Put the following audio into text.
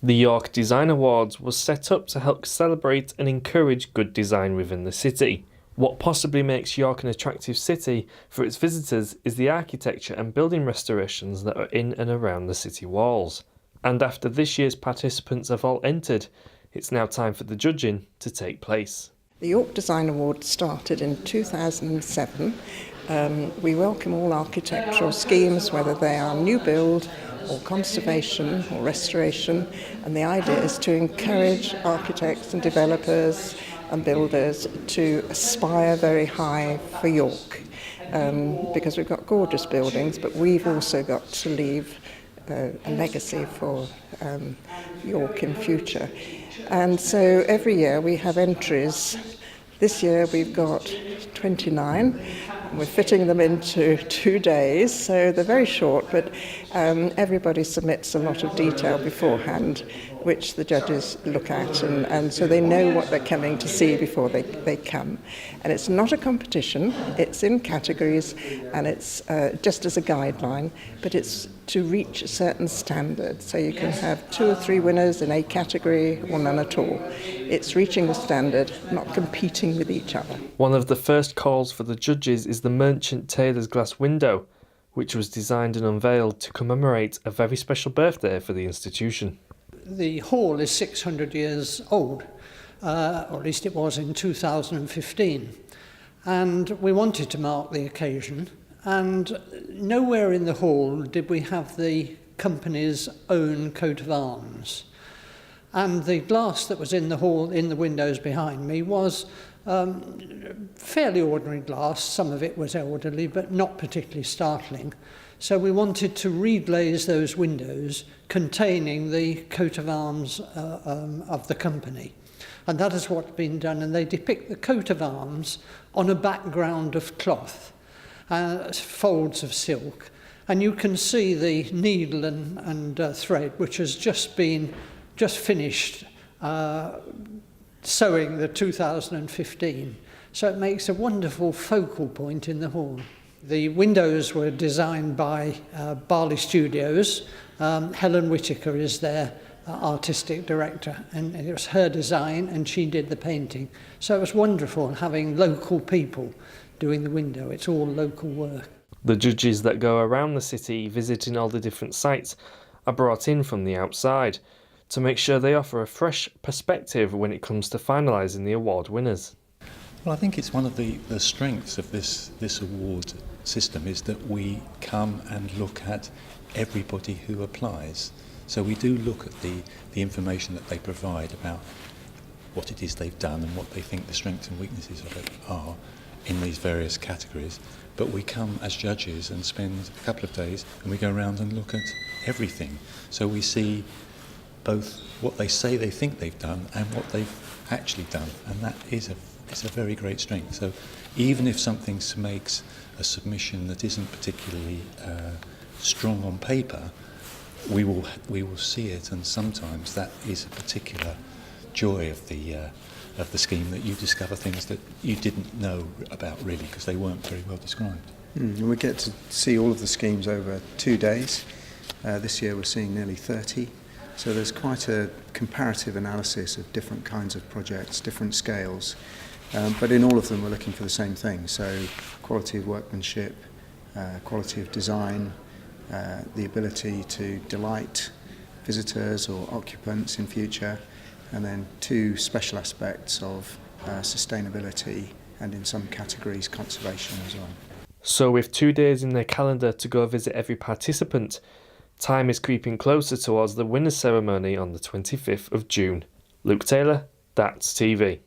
The York Design Awards was set up to help celebrate and encourage good design within the city. What possibly makes York an attractive city for its visitors is the architecture and building restorations that are in and around the city walls. And after this year's participants have all entered, it's now time for the judging to take place. The York Design Award started in 2007. We welcome all architectural schemes, whether they are new build or conservation or restoration, and the idea is to encourage architects and developers and builders to aspire very high for York, because we've got gorgeous buildings, but we've also got to leave a legacy for York in future. And so every year we have entries. This year we've got 29. We're fitting them into 2 days, so they're very short, but everybody submits a lot of detail beforehand, which the judges look at, and so they know what they're coming to see before they come. And it's not a competition, it's in categories, and it's just as a guideline, but it's to reach a certain standard. So you can have 2 or 3 winners in a category or none at all. It's reaching the standard, not competing with each other. One of the first calls for the judges is the Merchant Taylor's glass window, which was designed and unveiled to commemorate a very special birthday for the institution. The hall is 600 years old, or at least it was in 2015, and we wanted to mark the occasion, and nowhere in the hall did we have the company's own coat of arms. And the glass that was in the hall, in the windows behind me, was fairly ordinary glass. Some of it was elderly, but not particularly startling. So we wanted to reglaze those windows containing the coat of arms of the company. And that is what's been done. And they depict the coat of arms on a background of cloth, folds of silk. And you can see the needle and thread, which has just finished sewing the 2015. So it makes a wonderful focal point in the hall. The windows were designed by Barley Studios. Helen Whittaker is their artistic director, and it was her design, and she did the painting. So it was wonderful having local people doing the window. It's all local work. The judges that go around the city visiting all the different sites are brought in from the outside to make sure they offer a fresh perspective when it comes to finalising the award winners. Well, I think it's one of the strengths of this award system is that we come and look at everybody who applies. So we do look at the information that they provide about what it is they've done and what they think the strengths and weaknesses of it are in these various categories. But we come as judges and spend a couple of days and we go around and look at everything. So we see both what they say they think they've done and what they've actually done, and that is it's a very great strength. So even if something makes a submission that isn't particularly strong on paper, we will see it, and sometimes that is a particular joy of the scheme, that you discover things that you didn't know about really because they weren't very well described. And we get to see all of the schemes over 2 days. This year we're seeing nearly 30. So there's quite a comparative analysis of different kinds of projects, different scales, but in all of them we're looking for the same thing. So quality of workmanship, quality of design, the ability to delight visitors or occupants in future, and then 2 special aspects of sustainability and in some categories conservation as well. So with 2 days in their calendar to go visit every participant, time is creeping closer towards the winners' ceremony on the 25th of June. Luke Taylor, That's TV.